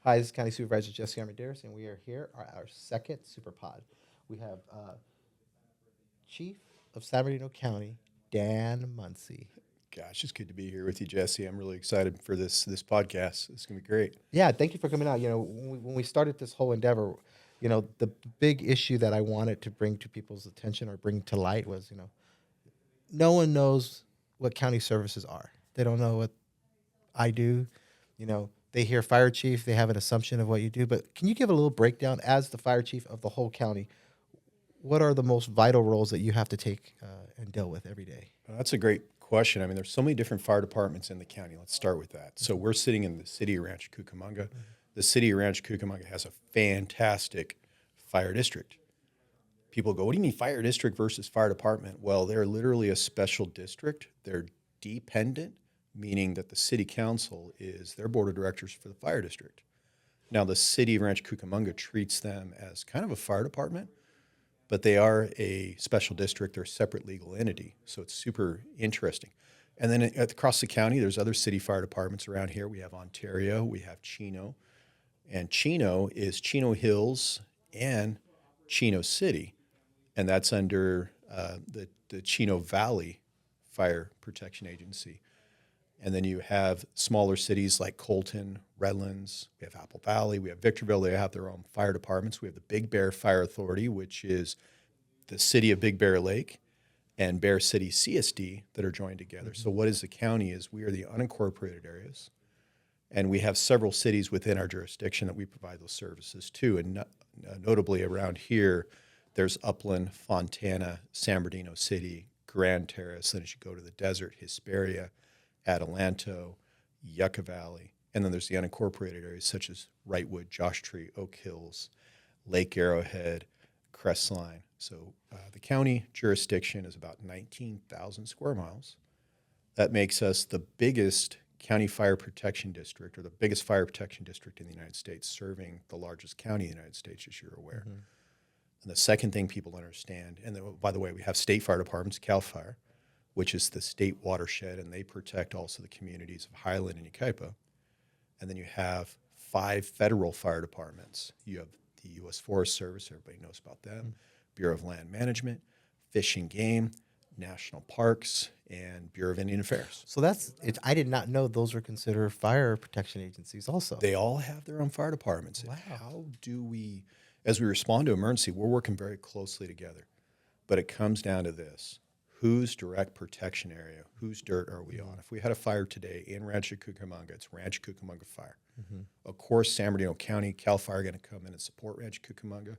Hi, this is County Supervisor Jesse Armendariz, and we are here at our second Super Pod. We have Chief of San Bernardino County, Dan Munsey. Gosh, it's good to be here with you, Jesse. I'm really excited for this podcast. It's gonna be great. Yeah, thank you for coming out. When we started this whole endeavor, the big issue that I wanted to bring to people's attention or bring to light was, no one knows what county services are. They don't know what I do. They hear fire chief, they have an assumption of what you do. But can you give a little breakdown as the fire chief of the whole county? What are the most vital roles that you have to take and deal with every day? That's a great question. I mean, there's so many different fire departments in the county. Let's start with that. So we're sitting in the city of Rancho Cucamonga. The city of Rancho Cucamonga has a fantastic fire district. People go, what do you mean fire district versus fire department? Well, they're literally a special district. They're dependent, meaning that the city council is their board of directors for the fire district. Now, the city of Rancho Cucamonga treats them as kind of a fire department, but they are a special district. They're a separate legal entity, so it's super interesting. And then across the county, there's other city fire departments around here. We have Ontario, we have Chino, and Chino is Chino Hills and Chino City, and that's under the Chino Valley Fire Protection Agency. And then you have smaller cities like Colton, Redlands, we have Apple Valley, we have Victorville. They have their own fire departments. We have the Big Bear Fire Authority, which is the city of Big Bear Lake and Bear City CSD that are joined together. So what is the county is we are the unincorporated areas, and we have several cities within our jurisdiction that we provide those services to. And notably around here, there's Upland, Fontana, San Bernardino City, Grand Terrace. Then as you go to the desert, Hesperia, Adelanto, Yucca Valley, and then there's the unincorporated areas such as Wrightwood, Josh Tree, Oak Hills, Lake Arrowhead, Crestline. So the county jurisdiction is about 19,000 square miles. That makes us the biggest county fire protection district, or the biggest fire protection district in the United States, serving the largest county in the United States, as you're aware. Mm-hmm. And the second thing people understand, and then, by the way, we have state fire departments, CAL FIRE, which is the state watershed, and they protect also the communities of Highland and Yucaipa. And then you have 5 federal fire departments. You have the U.S. Forest Service, everybody knows about them, mm-hmm. Bureau of Land Management, Fish and Game, National Parks, and Bureau of Indian Affairs. So that's it. I did not know those were considered fire protection agencies also. They all have their own fire departments. Wow. How do we, as we respond to emergency, we're working very closely together. But it comes down to this. Whose direct protection area, whose dirt are we on? If we had a fire today in Rancho Cucamonga, it's Rancho Cucamonga Fire. Mm-hmm. Of course, San Bernardino County, CAL FIRE are going to come in and support Rancho Cucamonga,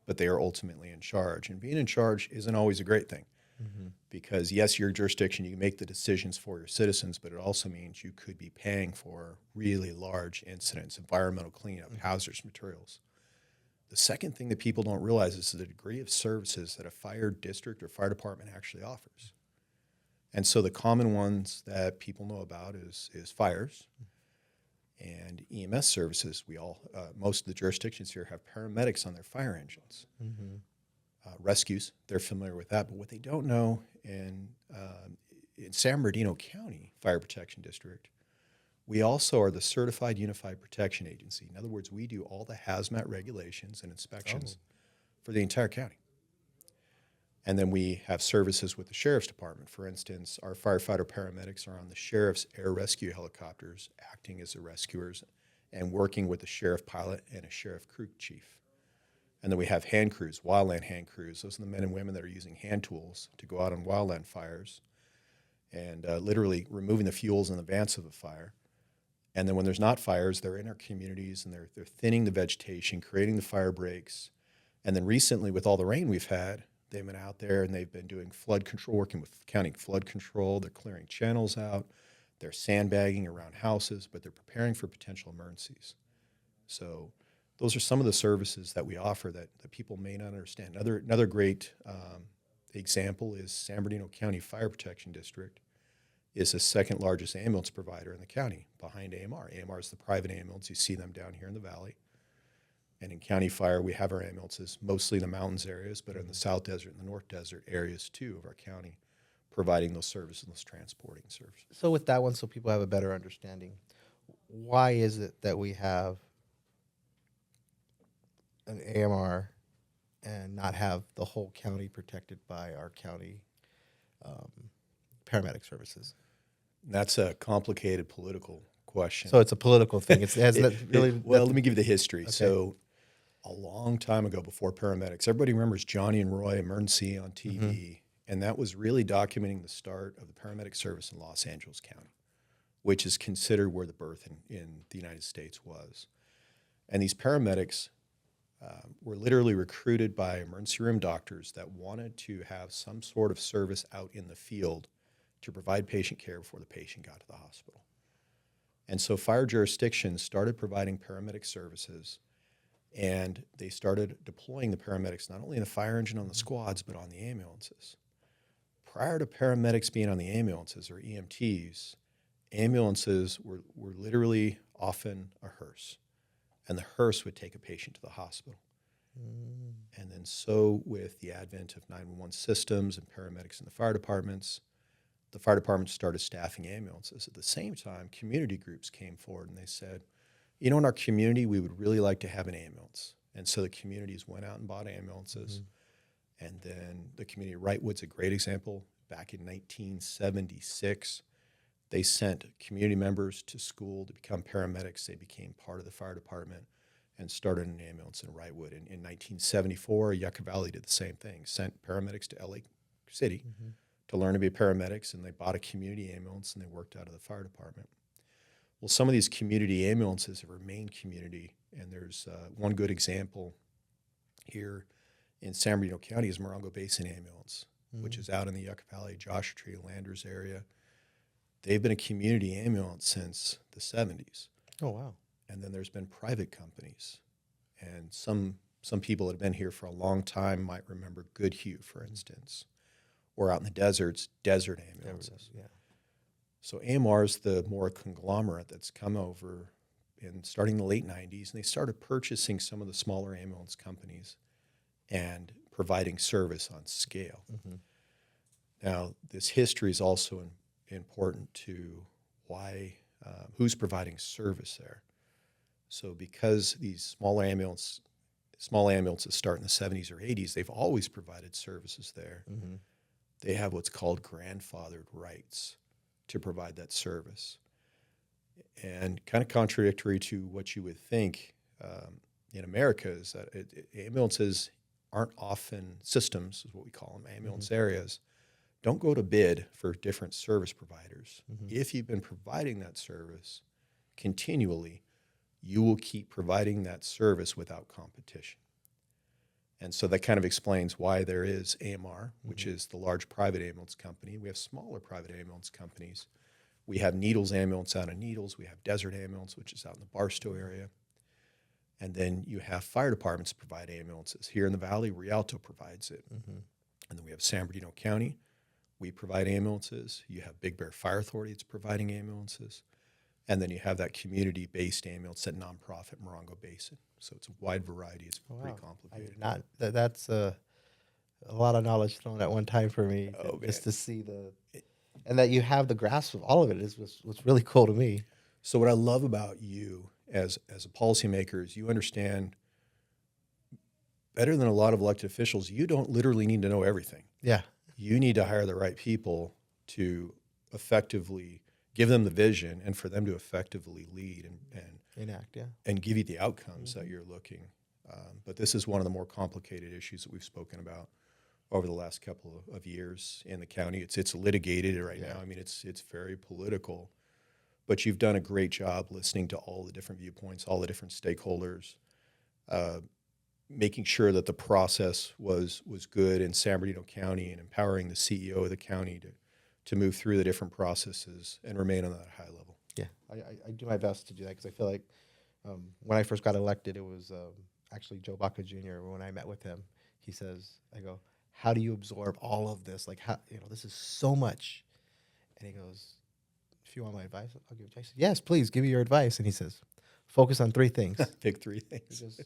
but they are ultimately in charge. And being in charge isn't always a great thing, mm-hmm. because yes, your jurisdiction, you make the decisions for your citizens, but it also means you could be paying for really large incidents, environmental cleanup, mm-hmm. hazardous materials. The second thing that people don't realize is the degree of services that a fire district or fire department actually offers. And so the common ones that people know about is fires and EMS services. We all, most of the jurisdictions here have paramedics on their fire engines. Mm-hmm. Rescues, they're familiar with that. But what they don't know in San Bernardino County Fire Protection District, we also are the Certified Unified Protection Agency. In other words, we do all the hazmat regulations and inspections for the entire county. And then we have services with the Sheriff's Department. For instance, our firefighter paramedics are on the Sheriff's air rescue helicopters, acting as the rescuers and working with the Sheriff pilot and a Sheriff crew chief. And then we have hand crews, wildland hand crews. Those are the men and women that are using hand tools to go out on wildland fires and literally removing the fuels in advance of a fire. And then when there's not fires, they're in our communities and they're thinning the vegetation, creating the fire breaks. And then recently, with all the rain we've had, they've been out there and they've been doing flood control, working with county flood control. They're clearing channels out. They're sandbagging around houses, but they're preparing for potential emergencies. So those are some of the services that we offer that people may not understand. Another great example is San Bernardino County Fire Protection District is the second largest ambulance provider in the county behind AMR. AMR is the private ambulance. You see them down here in the valley. And in County Fire, we have our ambulances, mostly in the mountains areas, but in the South Desert and the North Desert areas too of our county, providing those services and those transporting services. So with that one, so people have a better understanding, why is it that we have an AMR and not have the whole county protected by our county um, paramedic services? That's a complicated political question. So it's a political thing. It has really. Well, let me give you the history. Okay. So a long time ago, before paramedics, everybody remembers Johnny and Roy and Munsey on TV, and that was really documenting the start of the paramedic service in Los Angeles County, which is considered where the birth in the United States was. And these paramedics were literally recruited by emergency room doctors that wanted to have some sort of service out in the field to provide patient care before the patient got to the hospital. And so fire jurisdictions started providing paramedic services, and they started deploying the paramedics not only in the fire engine on the squads, but on the ambulances. Prior to paramedics being on the ambulances, or EMTs, ambulances were literally often a hearse, and the hearse would take a patient to the hospital. And then so with the advent of 911 systems and paramedics in the fire departments started staffing ambulances. At the same time, community groups came forward and they said, you know, in our community, we would really like to have an ambulance. And so the communities went out and bought ambulances. And then the community, Wrightwood's a great example. Back in 1976, they sent community members to school to become paramedics. They became part of the fire department and started an ambulance in Wrightwood. In 1974, Yucca Valley did the same thing, sent paramedics to LA City to learn to be paramedics, and they bought a community ambulance and they worked out of the fire department. Well, some of these community ambulances have remained community, and there's one good example here in San Bernardino County is Morongo Basin Ambulance, which is out in the Yucca Valley, Joshua Tree, Landers area. They've been a community ambulance since the 70s. Oh, wow. And then there's been private companies. And some people that have been here for a long time might remember Goodhue, for instance, or out in the deserts, desert ambulances. Yeah. So AMR is the more conglomerate that's come over in starting in the late 90s, and they started purchasing some of the smaller ambulance companies and providing service on scale. Now, this history is also important to why, who's providing service there. So because these small ambulances start in the 70s or 80s, they've always provided services there. They have what's called grandfathered rights to provide that service. And kind of contradictory to what you would think in America is that ambulances aren't often systems, is what we call them, ambulance areas, don't go to bid for different service providers. If you've been providing that service continually, you will keep providing that service without competition. And so that kind of explains why there is AMR, which is the large private ambulance company. We have smaller private ambulance companies. We have Needles Ambulance out in Needles. We have Desert Ambulance, which is out in the Barstow area. And then you have fire departments provide ambulances. Here in the Valley, Rialto provides it. And then we have San Bernardino County. We provide ambulances. You have Big Bear Fire Authority that's providing ambulances. And then you have that community-based ambulance, that nonprofit Morongo Basin. So it's a wide variety. It's pretty complicated. That's a lot of knowledge thrown at one time for me. Oh, just man. to see and that you have the grasp of all of it is what's really cool to me. So what I love about you as a policymaker is you understand better than a lot of elected officials. You don't literally need to know everything. Yeah. You need to hire the right people to effectively give them the vision and for them to effectively lead and Enact, yeah. and give you the outcomes that you're looking. But this is one of the more complicated issues that we've spoken about over the last couple of years in the county. It's litigated right now. I mean, it's very political. But you've done a great job listening to all the different viewpoints, all the different stakeholders, making sure that the process was good in San Bernardino County and empowering the CEO of the county to move through the different processes and remain on that high level. Yeah, I do my best to do that because I feel like when I first got elected, it was actually Joe Baca Jr. When I met with him, he says, I go, how do you absorb all of this? Like, how, this is so much. And he goes, if you want my advice, I'll give it to you. I said, yes, please, give me your advice. And he says, focus on 3 things. Pick 3 things. He goes,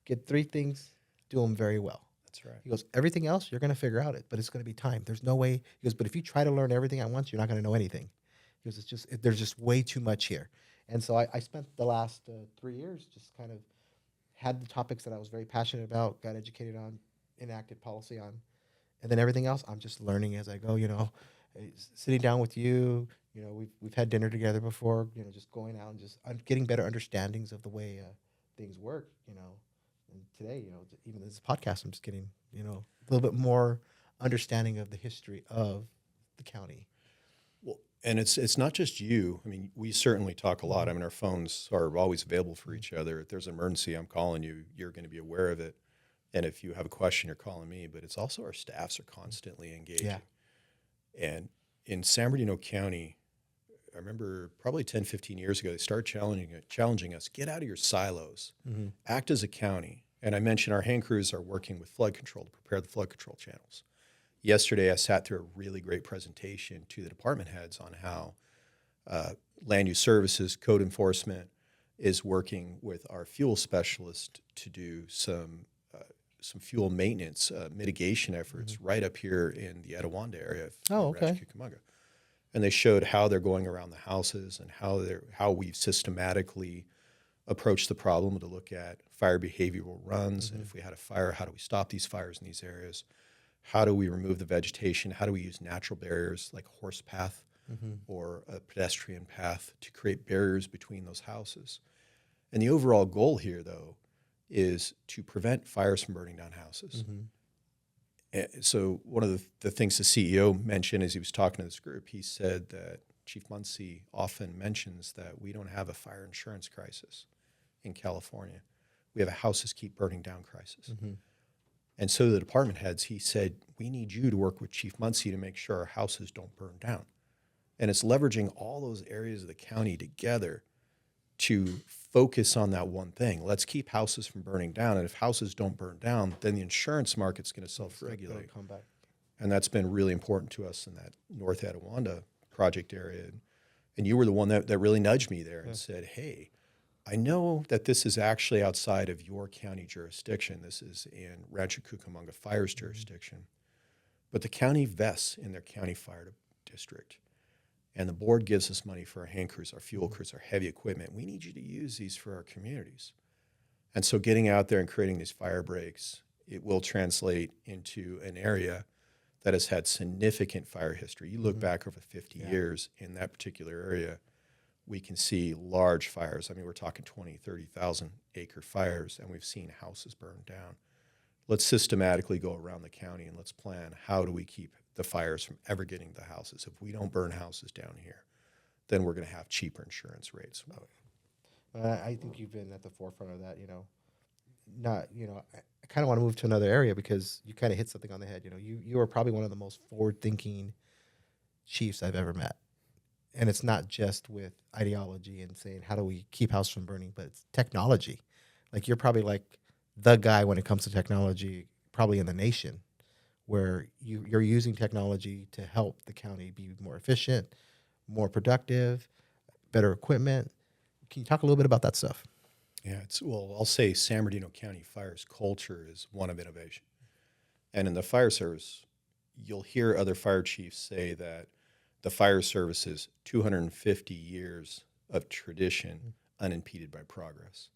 get 3 things, do them very well. That's right. He goes, everything else, you're going to figure out it, but it's going to be time. There's no way. He goes, but if you try to learn everything at once, you're not going to know anything. He goes, there's just way too much here. And so I spent the last 3 years just kind of had the topics that I was very passionate about, got educated on, enacted policy on, and then everything else I'm just learning as I go. Sitting down with you, we've had dinner together before. Just going out and just getting better understandings of the way things work. And today, even this podcast, I'm just getting a little bit more understanding of the history of the county. Well, and it's not just you. I mean, we certainly talk a lot. I mean, our phones are always available for each other. If there's an emergency, I'm calling you. You're going to be aware of it. And if you have a question, you're calling me. But it's also our staffs are constantly engaging. Yeah. And in San Bernardino County, I remember probably 10, 15 years ago, they started challenging us, get out of your silos, act as a county. And I mentioned our hand crews are working with flood control to prepare the flood control channels. Yesterday, I sat through a really great presentation to the department heads on how land use services, code enforcement is working with our fuel specialist to do some fuel maintenance mitigation efforts right up here in the Etowanda area of Rancho Cucamonga. And they showed how they're going around the houses and how we've systematically approached the problem to look at fire behavioral runs. And if we had a fire, how do we stop these fires in these areas? How do we remove the vegetation? How do we use natural barriers like a horse path or a pedestrian path to create barriers between those houses? And the overall goal here, though, is to prevent fires from burning down houses. So one of the things the CEO mentioned as he was talking to this group, he said that Chief Munsey often mentions that we don't have a fire insurance crisis in California. We have a houses keep burning down crisis. And so the department heads, he said, we need you to work with Chief Munsey to make sure our houses don't burn down. And it's leveraging all those areas of the county together to focus on that one thing. Let's keep houses from burning down. And if houses don't burn down, then the insurance market's going to self-regulate. Come back. And that's been really important to us in that North Etowanda project area. And you were the one that really nudged me there and said, hey, I know that this is actually outside of your county jurisdiction. This is in Rancho Cucamonga Fire's jurisdiction. But the county vests in their county fire district. And the board gives us money for our hand crews, our fuel crews, our heavy equipment. We need you to use these for our communities. And so getting out there and creating these fire breaks, it will translate into an area that has had significant fire history. You look back over 50 years in that particular area, we can see large fires. I mean, we're talking 20, 30,000 acre fires, and we've seen houses burned down. Let's systematically go around the county and let's plan how do we keep the fires from ever getting to the houses. If we don't burn houses down here, then we're going to have cheaper insurance rates. I think you've been at the forefront of that. I kind of want to move to another area because you kind of hit something on the head. You are probably one of the most forward-thinking chiefs I've ever met. And it's not just with ideology and saying, how do we keep houses from burning, but it's technology. Like you're probably like the guy when it comes to technology, probably in the nation, where you're using technology to help the county be more efficient, more productive, better equipment. Can you talk a little bit about that stuff? Yeah, I'll say San Bernardino County Fire's culture is one of innovation. And in the fire service, you'll hear other fire chiefs say that the fire service is 250 years of tradition unimpeded by progress.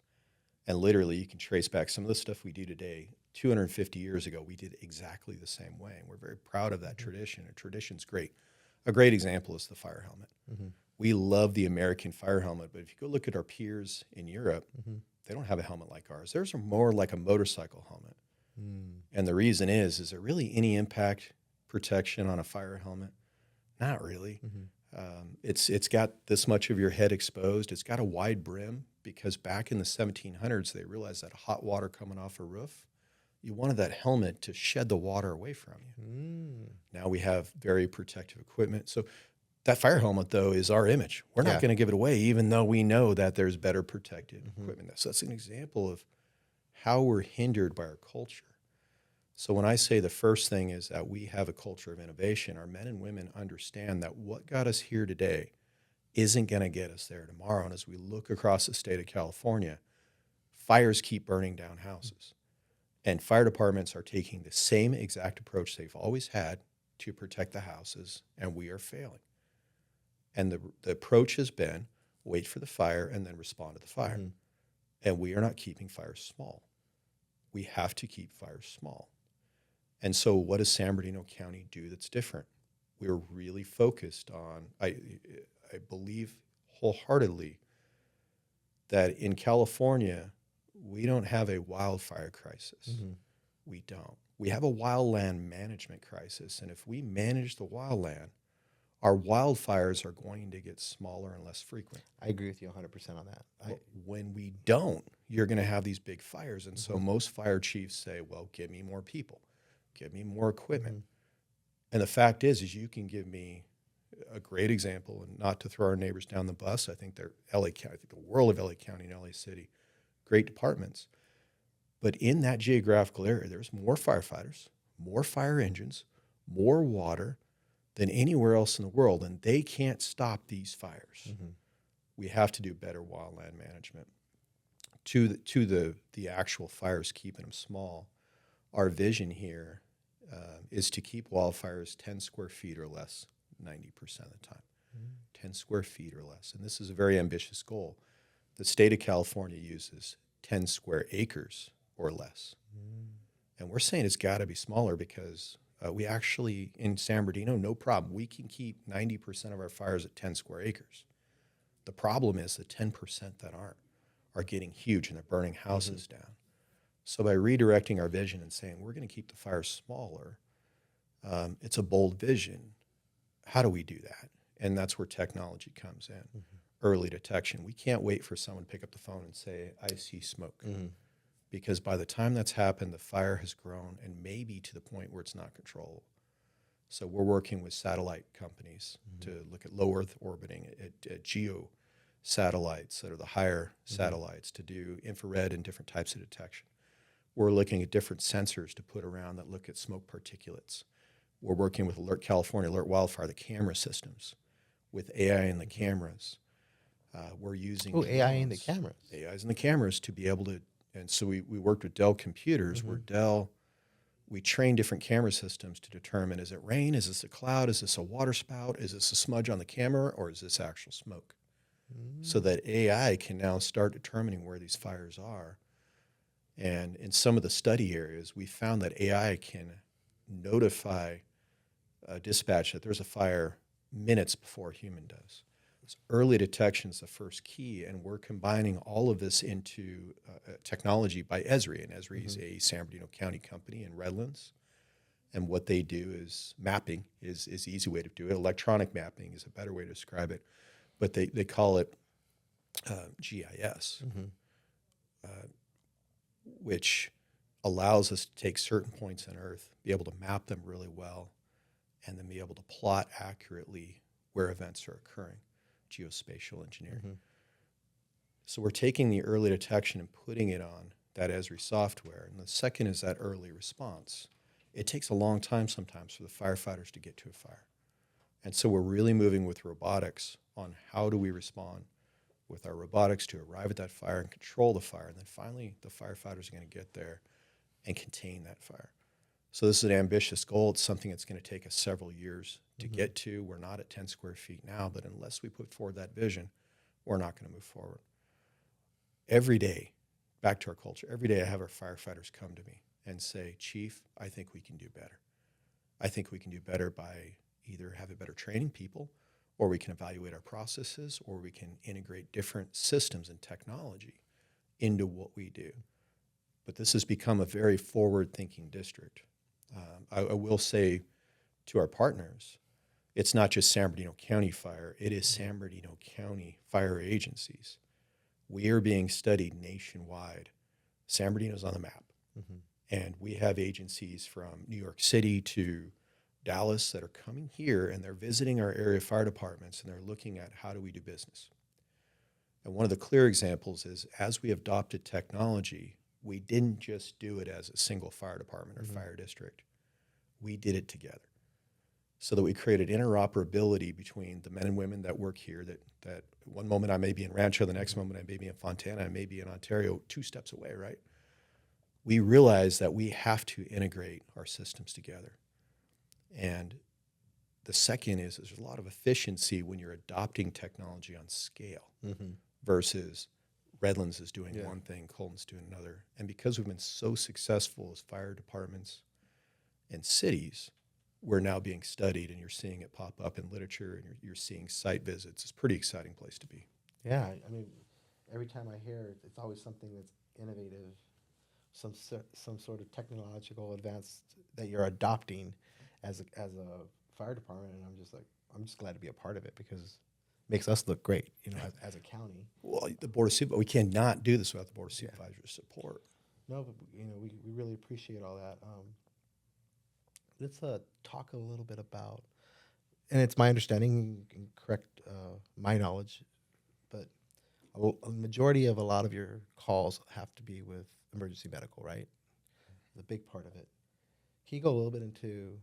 And literally, you can trace back some of the stuff we do today. 250 years ago, we did exactly the same way. And we're very proud of that tradition. And tradition's great. A great example is the fire helmet. We love the American fire helmet, but if you go look at our peers in Europe, they don't have a helmet like ours. Theirs are more like a motorcycle helmet. And the reason is there really any impact protection on a fire helmet? Not really. It's got this much of your head exposed. It's got a wide brim because back in the 1700s, they realized that hot water coming off a roof, you wanted that helmet to shed the water away from you. Now we have very protective equipment. So that fire helmet, though, is our image. We're not going to give it away, even though we know that there's better protected equipment. So that's an example of how we're hindered by our culture. So when I say the first thing is that we have a culture of innovation, our men and women understand that what got us here today isn't going to get us there tomorrow. And as we look across the state of California, fires keep burning down houses. And fire departments are taking the same exact approach they've always had to protect the houses, and we are failing. And the approach has been wait for the fire and then respond to the fire. And we are not keeping fires small. We have to keep fires small. And so what does San Bernardino County do that's different? We're really focused on, I believe wholeheartedly that in California, we don't have a wildfire crisis. Mm-hmm. We don't. We have a wildland management crisis. And if we manage the wildland, our wildfires are going to get smaller and less frequent. I agree with you 100% on that. But when we don't, you're going to have these big fires. And so most fire chiefs say, well, give me more people, give me more equipment. And the fact is you can give me a great example, and not to throw our neighbors down the bus. I think they're LA County, I think the world of LA County and LA City, great departments. But in that geographical area, there's more firefighters, more fire engines, more water than anywhere else in the world, and they can't stop these fires. We have to do better wildland management. To the actual fires, keeping them small, our vision here is to keep wildfires 10 square feet or less 90% of the time. 10 square feet or less. And this is a very ambitious goal. The state of California uses 10 square acres or less. And we're saying it's got to be smaller because we actually, in San Bernardino, no problem. We can keep 90% of our fires at 10 square acres. The problem is the 10% that aren't are getting huge and they're burning houses down. So by redirecting our vision and saying we're going to keep the fires smaller, it's a bold vision. How do we do that? And that's where technology comes in. Early detection. We can't wait for someone to pick up the phone and say, I see smoke. Because by the time that's happened, the fire has grown and maybe to the point where it's not controllable. So we're working with satellite companies to look at low Earth orbiting, at geo satellites that are the higher satellites to do infrared and different types of detection. We're looking at different sensors to put around that look at smoke particulates. We're working with California Alert Wildfire, the camera systems, with AI in the cameras. We're using AI in the cameras. AIs in the cameras to be able to, and so we worked with Dell Computers, where we train different camera systems to determine, is it rain, is this a cloud, is this a water spout, is this a smudge on the camera, or is this actual smoke? So that AI can now start determining where these fires are. And in some of the study areas, we found that AI can notify dispatch that there's a fire minutes before a human does. So early detection is the first key, and we're combining all of this into technology by Esri. And Esri is a San Bernardino County company in Redlands. And what they do is mapping is the easy way to do it. Electronic mapping is a better way to describe it. But they call it GIS, which allows us to take certain points on Earth, be able to map them really well, and then be able to plot accurately where events are occurring, geospatial engineering. So we're taking the early detection and putting it on that Esri software. And the second is that early response. It takes a long time sometimes for the firefighters to get to a fire. And so we're really moving with robotics on how do we respond with our robotics to arrive at that fire and control the fire. And then finally, the firefighters are going to get there and contain that fire. So this is an ambitious goal. It's something that's going to take us several years to get to. We're not at 10 square feet now, but unless we put forward that vision, we're not going to move forward. Every day, back to our culture, every day I have our firefighters come to me and say, Chief, I think we can do better. I think we can do better by either having better training people, or we can evaluate our processes, or we can integrate different systems and technology into what we do. But this has become a very forward-thinking district. I will say to our partners, it's not just San Bernardino County Fire, it is San Bernardino County fire agencies. We are being studied nationwide. San Bernardino's on the map. And we have agencies from New York City to Dallas that are coming here, and they're visiting our area fire departments, and they're looking at how do we do business. And one of the clear examples is as we adopted technology, we didn't just do it as a single fire department or fire district. We did it together so that we created interoperability between the men and women that work here, that one moment I may be in Rancho, the next moment I may be in Fontana, I may be in Ontario, 2 steps away, right? We realize that we have to integrate our systems together. And the second is there's a lot of efficiency when you're adopting technology on scale versus Redlands is doing Yeah. one thing, Colton's doing another. And because we've been so successful as fire departments and cities, we're now being studied, and you're seeing it pop up in literature, and you're seeing site visits. It's a pretty exciting place to be. Yeah, I mean, every time I hear it, it's always something that's innovative, some sort of technological advance that you're adopting as a fire department, and I'm just glad to be a part of it because it makes us look great, as a county. Well, the Board of Supervisors, we cannot do this without the Board of Yeah. Supervisors' support. No, but we really appreciate all that. Let's talk a little bit about, and it's my understanding, and correct my knowledge, but a majority of a lot of your calls have to be with emergency medical, right? The big part of it. Can you go a little bit into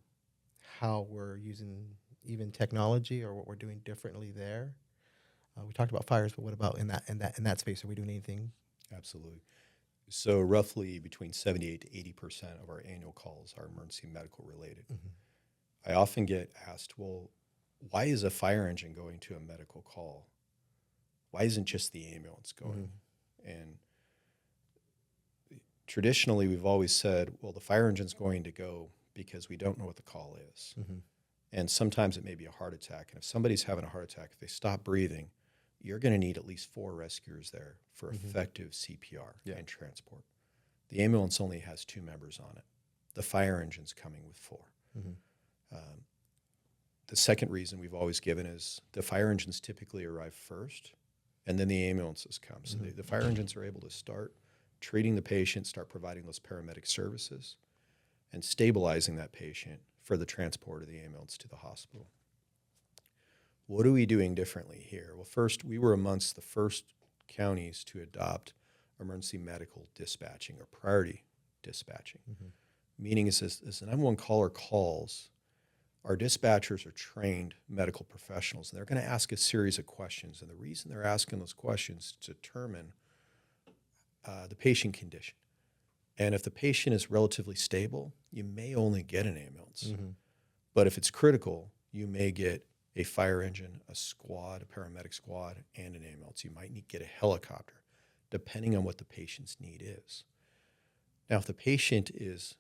how we're using even technology or what we're doing differently there? We talked about fires, but what about in that space? Are we doing anything? Absolutely. So roughly between 78 to 80% of our annual calls are emergency medical related. I often get asked, well, why is a fire engine going to a medical call? Why isn't just the ambulance going? And traditionally, we've always said, well, the fire engine's going to go because we don't know what the call is. And sometimes it may be a heart attack. And if somebody's having a heart attack, if they stop breathing, you're going to need at least 4 rescuers there for effective CPR and transport. The ambulance only has 2 members on it. The fire engine's coming with 4. The second reason we've always given is the fire engines typically arrive first, and then the ambulances come. So the fire engines are able to start treating the patient, start providing those paramedic services, and stabilizing that patient for the transport of the ambulance to the hospital. What are we doing differently here? Well, first, we were amongst the first counties to adopt emergency medical dispatching or priority dispatching. Meaning is as the 911 caller calls, our dispatchers are trained medical professionals, and they're going to ask a series of questions. And the reason they're asking those questions is to determine the patient condition. And if the patient is relatively stable, you may only get an ambulance. But if it's critical, you may get a fire engine, a squad, a paramedic squad, and an ambulance. You might need to get a helicopter, depending on what the patient's need is. Now, if the patient is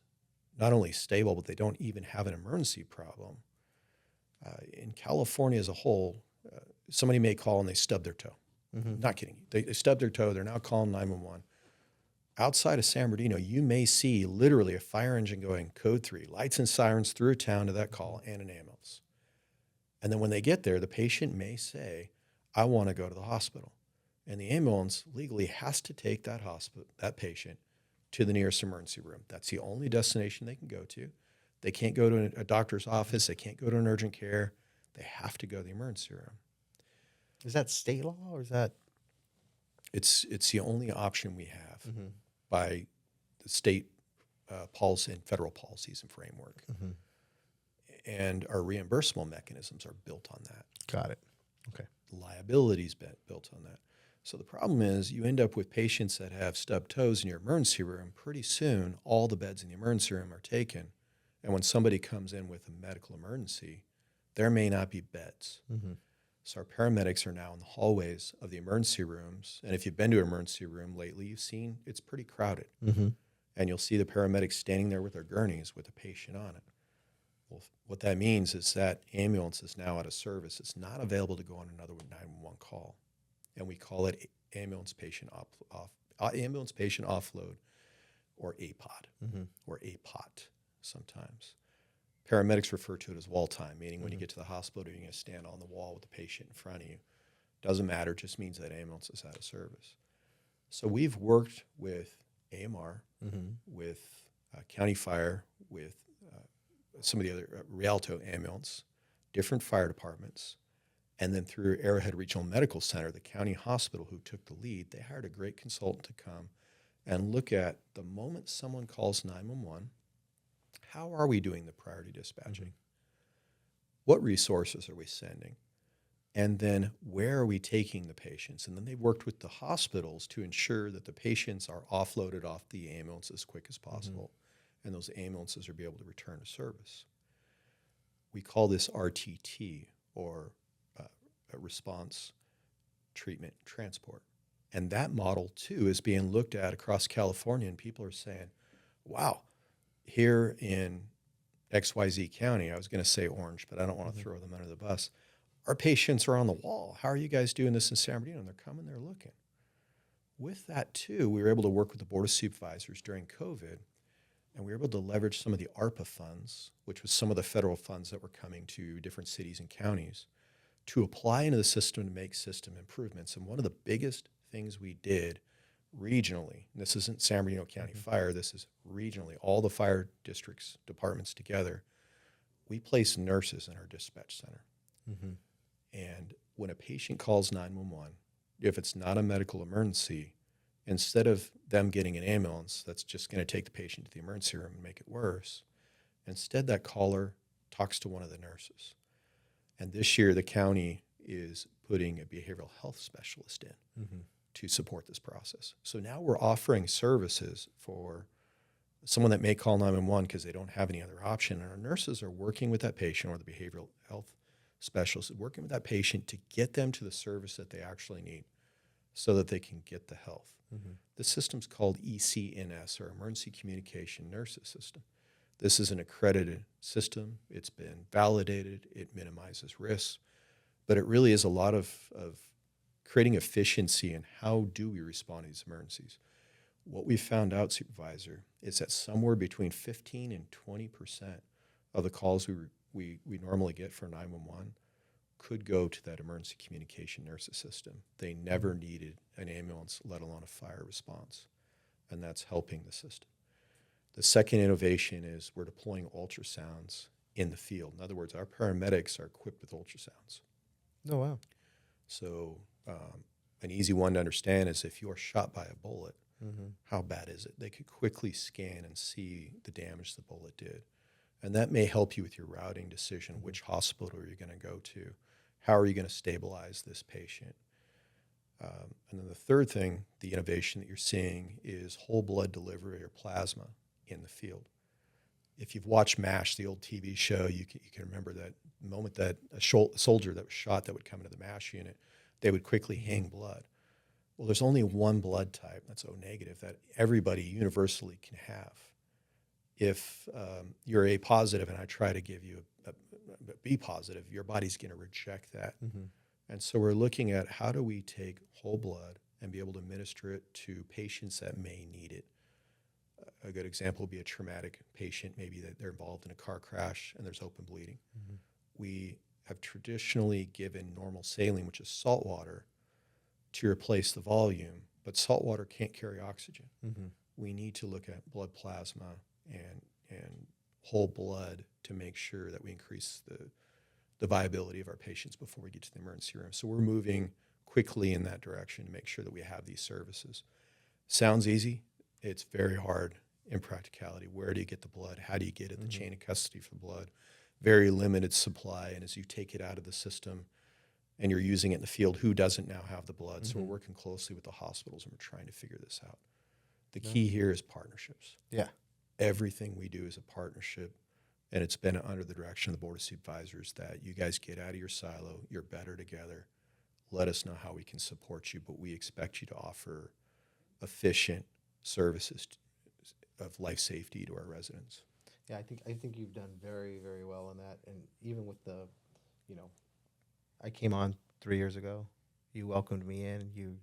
not only stable, but they don't even have an emergency problem, in California as a whole, somebody may call and they stub their toe. Not kidding. They stub their toe. They're now calling 911. Outside of San Bernardino, you may see literally a fire engine going code 3, lights and sirens through a town to that call, and an ambulance. And then when they get there, the patient may say, I want to go to the hospital. And the ambulance legally has to take that patient to the nearest emergency room. That's the only destination they can go to. They can't go to a doctor's office. They can't go to an urgent care. They have to go to the emergency room. Is that state law or is that? It's the only option we have by the state policy and federal policies and framework. And our reimbursable mechanisms are built on that. Got it. Okay. Liabilities built on that. So the problem is you end up with patients that have stubbed toes in your emergency room. Pretty soon, all the beds in the emergency room are taken. And when somebody comes in with a medical emergency, there may not be beds. So our paramedics are now in the hallways of the emergency rooms. And if you've been to an emergency room lately, you've seen it's pretty crowded. And you'll see the paramedics standing there with their gurneys with a patient on it. Well, what that means is that ambulance is now out of service. It's not available to go on another 911 call. And we call it ambulance patient offload, or APOD, or APOT sometimes. Paramedics refer to it as wall time, meaning when you get to the hospital, you're going to stand on the wall with the patient in front of you. Doesn't matter, it just means that ambulance is out of service. So we've worked with AMR, with County Fire, with some of the other Rialto ambulance, different fire departments, and then through Arrowhead Regional Medical Center, the county hospital who took the lead, they hired a great consultant to come and look at the moment someone calls 911, how are we doing the priority dispatching? What resources are we sending? And then where are we taking the patients? And then they worked with the hospitals to ensure that the patients are offloaded off the ambulance as quick as possible. And those ambulances are be able to return to service. We call this RTT, or response, treatment, transport. And that model, too, is being looked at across California, and people are saying, wow, here in XYZ County, I was going to say Orange, but I don't want to throw them under the bus. Our patients are on the wall. How are you guys doing this in San Bernardino? And they're coming, they're looking. With that, too, we were able to work with the Board of Supervisors during COVID, and we were able to leverage some of the ARPA funds, which was some of the federal funds that were coming to different cities and counties, to apply into the system to make system improvements. And one of the biggest things we did regionally, and this isn't San Bernardino County Fire, this is regionally, all the fire districts, departments together, we place nurses in our dispatch center. And when a patient calls 911, if it's not a medical emergency, instead of them getting an ambulance that's just going to take the patient to the emergency room and make it worse, instead that caller talks to one of the nurses. And this year the county is putting a behavioral health specialist in to support this process. So now we're offering services for someone that may call 911 because they don't have any other option. And our nurses are working with that patient, or the behavioral health specialist is working with that patient to get them to the service that they actually need so that they can get the health. The system's called ECNS, or Emergency Communication Nurses System. This is an accredited system. It's been validated. It minimizes risks. But it really is a lot of creating efficiency in how do we respond to these emergencies. What we found out, Supervisor, is that somewhere between 15 and 20% of the calls we normally get for 911 could go to that emergency communication nurses system. They never needed an ambulance, let alone a fire response, and that's helping the system. The second innovation is we're deploying ultrasounds in the field. In other words, our paramedics are equipped with ultrasounds. Oh, wow. So an easy one to understand is if you're shot by a bullet, how bad is it? They could quickly scan and see the damage the bullet did. And that may help you with your routing decision. Which hospital are you going to go to? How are you going to stabilize this patient? And then the third thing, the innovation that you're seeing, is whole blood delivery or plasma in the field. If you've watched MASH, the old TV show, you can remember that moment that a soldier that was shot that would come into the MASH unit, they would quickly hang blood. Well, there's only one blood type, that's O negative, that everybody universally can have. If you're A positive and I try to give you a B positive, your body's going to reject that. And so we're looking at how do we take whole blood and be able to administer it to patients that may need it. A good example would be a traumatic patient, maybe that they're involved in a car crash and there's open bleeding. We have traditionally given normal saline, which is salt water, to replace the volume, but salt water can't carry oxygen. We need to look at blood plasma and whole blood to make sure that we increase the viability of our patients before we get to the emergency room. So we're moving quickly in that direction to make sure that we have these services. Sounds easy. It's very hard in practicality. Where do you get the blood? How do you get it? The chain of custody for the blood. Very limited supply. And as you take it out of the system and you're using it in the field, who doesn't now have the blood? So we're working closely with the hospitals and we're trying to figure this out. The key here is partnerships. Yeah. Everything we do is a partnership, and it's been under the direction of the Board of Supervisors that you guys get out of your silo, you're better together, let us know how we can support you, but we expect you to offer efficient services of life safety to our residents. Yeah, I think you've done very, very well on that. And even with I came on 3 years ago. You welcomed me in. You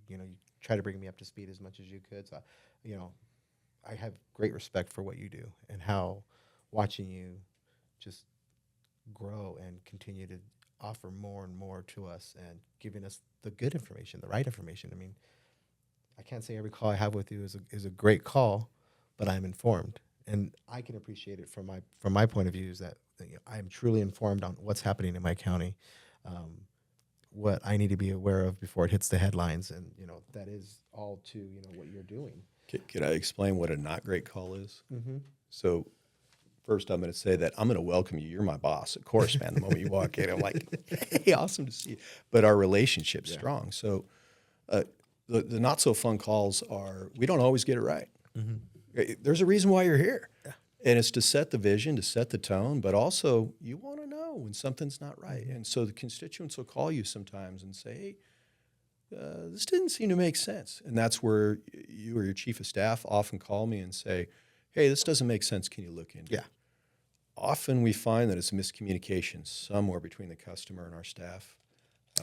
tried to bring me up to speed as much as you could. So, I have great respect for what you do and how watching you just grow and continue to offer more and more to us and giving us the good information, the right information. I mean, I can't say every call I have with you is a great call, but I'm informed, and I can appreciate it from my point of view is that I am truly informed on what's happening in my county, what I need to be aware of before it hits the headlines, and that is all to what you're doing. Can I explain what a not great call is? So first I'm going to say that I'm going to welcome you. You're my boss. Of course, man, the moment you walk in, I'm like, hey, awesome to see you. But our relationship's strong. So the not so fun calls are, we don't always get it right. There's a reason why you're here. And it's to set the vision, to set the tone, but also you want to know when something's not right. And so the constituents will call you sometimes and say, hey, this didn't seem to make sense. And that's where you or your chief of staff often call me and say, hey, this doesn't make sense. Can you look into it? Yeah. Often we find that it's miscommunication somewhere between the customer and our staff.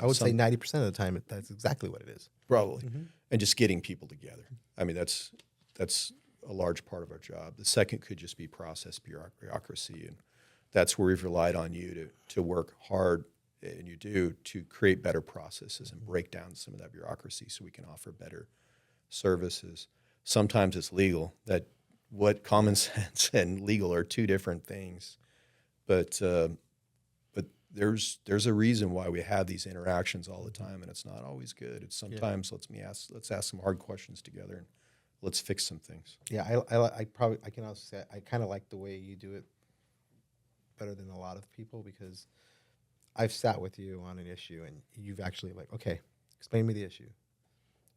I would say 90% of the time, that's exactly what it is. Probably. And just getting people together. I mean, that's a large part of our job. The second could just be process bureaucracy. And that's where we've relied on you to work hard, and you do, to create better processes and break down some of that bureaucracy so we can offer better services. Sometimes it's legal. That what common sense and legal are two different things. But there's a reason why we have these interactions all the time, and it's not always good. It's sometimes let's ask some hard questions together and let's fix some things. Yeah, I can also say I kind of like the way you do it better than a lot of people, because I've sat with you on an issue and you've actually like, okay, explain me the issue.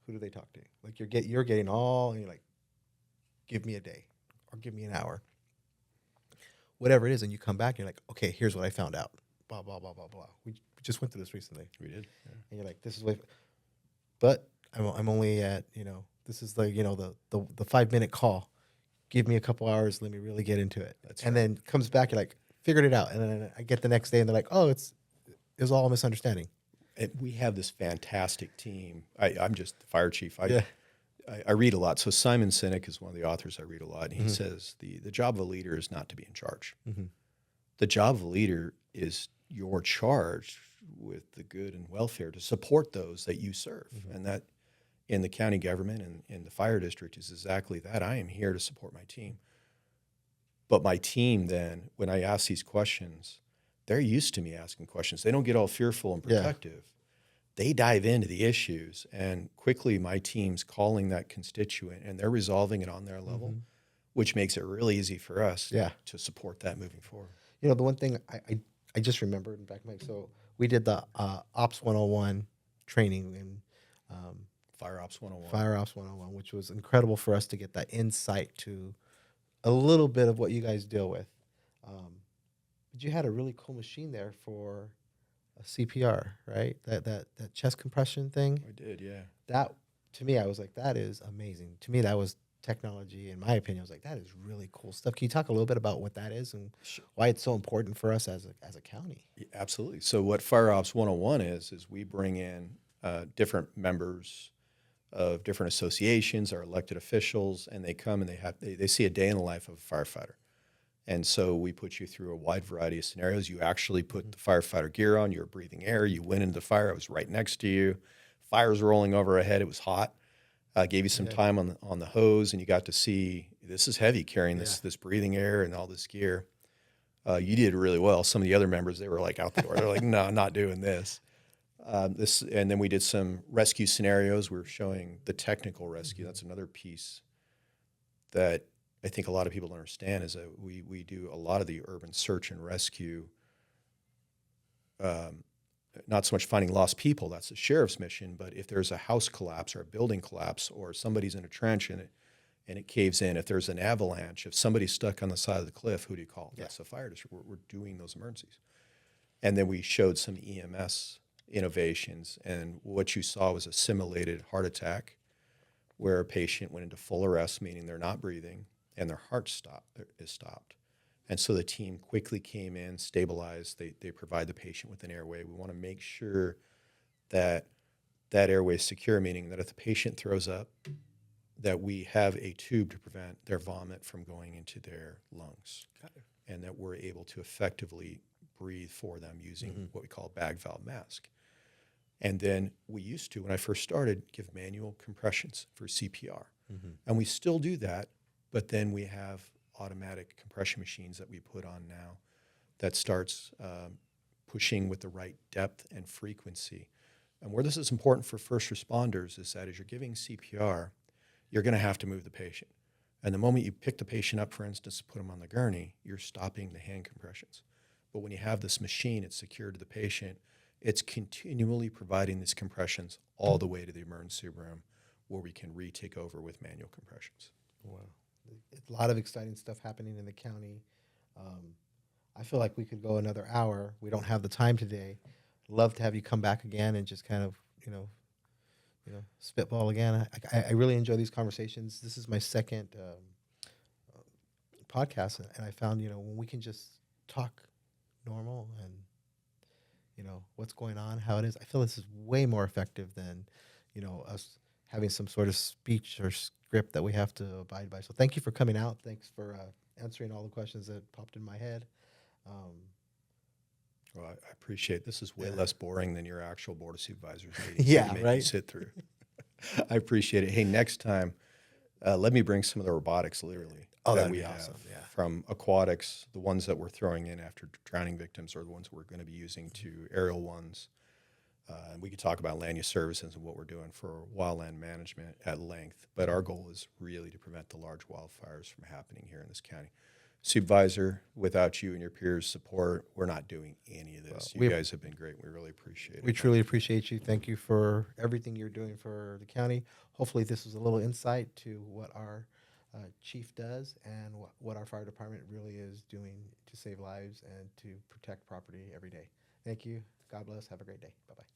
Who do they talk to? Like you're getting all, and you're like, give me a day or give me an hour, whatever it is, and you come back and you're like, okay, here's what I found out. Blah blah blah blah blah. We just went through this recently. We did, yeah. And you're like, this is what, but I'm only at, this is the the 5-minute call. Give me a couple hours. Let me really get into it. And then comes back. You're like, figured it out. And then I get the next day and they're like, oh, it was all a misunderstanding. And we have this fantastic team. I'm just the fire chief. I read a lot. So Simon Sinek is one of the authors I read a lot. And he says the job of a leader is not to be in charge. The job of a leader is your charge with the good and welfare to support those that you serve. And that in the county government and in the fire district is exactly that. I am here to support my team. But my team then, when I ask these questions, they're used to me asking questions. They don't get all fearful and protective. They dive into the issues, and quickly my team's calling that constituent and they're resolving it on their level, which makes it really easy for us to support that moving forward. The one thing I just remembered in back of my, so we did the Ops 101 training and Fire Ops 101. Fire Ops 101, which was incredible for us to get that insight to a little bit of what you guys deal with. But you had a really cool machine there for a CPR, right? That chest compression thing. I did, yeah. That, to me, I was like, that is amazing. To me, that was technology. In my opinion, I was like, that is really cool stuff. Can you talk a little bit about what that is and why it's so important for us as a county? Yeah, absolutely. So what Fire Ops 101 is we bring in different members of different associations, our elected officials, and they come and they see a day in the life of a firefighter. And so we put you through a wide variety of scenarios. You actually put the firefighter gear on, you're breathing air, you went into the fire, I was right next to you, fire's rolling over our head, it was hot. Gave you some time on the hose, and you got to see, this is heavy carrying this breathing air and all this gear. You did really well. Some of the other members, they were like out the door. They're like, no, not doing this. And then we did some rescue scenarios. We were showing the technical rescue. That's another piece that I think a lot of people don't understand, is that we do a lot of the urban search and rescue, not so much finding lost people, that's the sheriff's mission, but if there's a house collapse or a building collapse or somebody's in a trench and it caves in, if there's an avalanche, if somebody's stuck on the side of the cliff, who do you call? That's the fire district. We're doing those emergencies. And then we showed some EMS innovations, and what you saw was a simulated heart attack where a patient went into full arrest, meaning they're not breathing, and their heart is stopped. And so the team quickly came in, stabilized. They provide the patient with an airway. We want to make sure that that airway is secure, meaning that if the patient throws up, that we have a tube to prevent their vomit from going into their lungs. And that we're able to effectively breathe for them using what we call a bag valve mask. And then we used to, when I first started, give manual compressions for CPR. And we still do that, but then we have automatic compression machines that we put on now that starts pushing with the right depth and frequency. And where this is important for first responders is that as you're giving CPR, you're going to have to move the patient. And the moment you pick the patient up, for instance, to put them on the gurney, you're stopping the hand compressions. But when you have this machine, it's secured to the patient, it's continually providing these compressions all the way to the emergency room where we can retake over with manual compressions. Wow. A lot of exciting stuff happening in the county. I feel like we could go another hour. We don't have the time today. Love to have you come back again and just kind of, spitball again. I really enjoy these conversations. This is my second podcast, and I found when we can just talk normal and what's going on, how it is. I feel this is way more effective than us having some sort of speech or script that we have to abide by. So thank you for coming out. Thanks for answering all the questions that popped in my head. Well, I appreciate this is way less boring than your actual board of supervisors meetings. Yeah, that you make right? You sit through. I appreciate it. Hey, next time, let me bring some of the robotics literally Oh, that that'd we be have awesome, yeah. from aquatics, the ones that we're throwing in after drowning victims, or the ones we're going to be using to aerial ones. And we could talk about land use services and what we're doing for wildland management at length. But our goal is really to prevent the large wildfires from happening here in this county. Supervisor, without you and your peers' support, we're not doing any of this. You guys have been great. We really appreciate it. We truly appreciate you. Thank you for everything you're doing for the county. Hopefully this was a little insight to what our chief does and what our fire department really is doing to save lives and to protect property every day. Thank you. God bless. Have a great day. Bye-bye.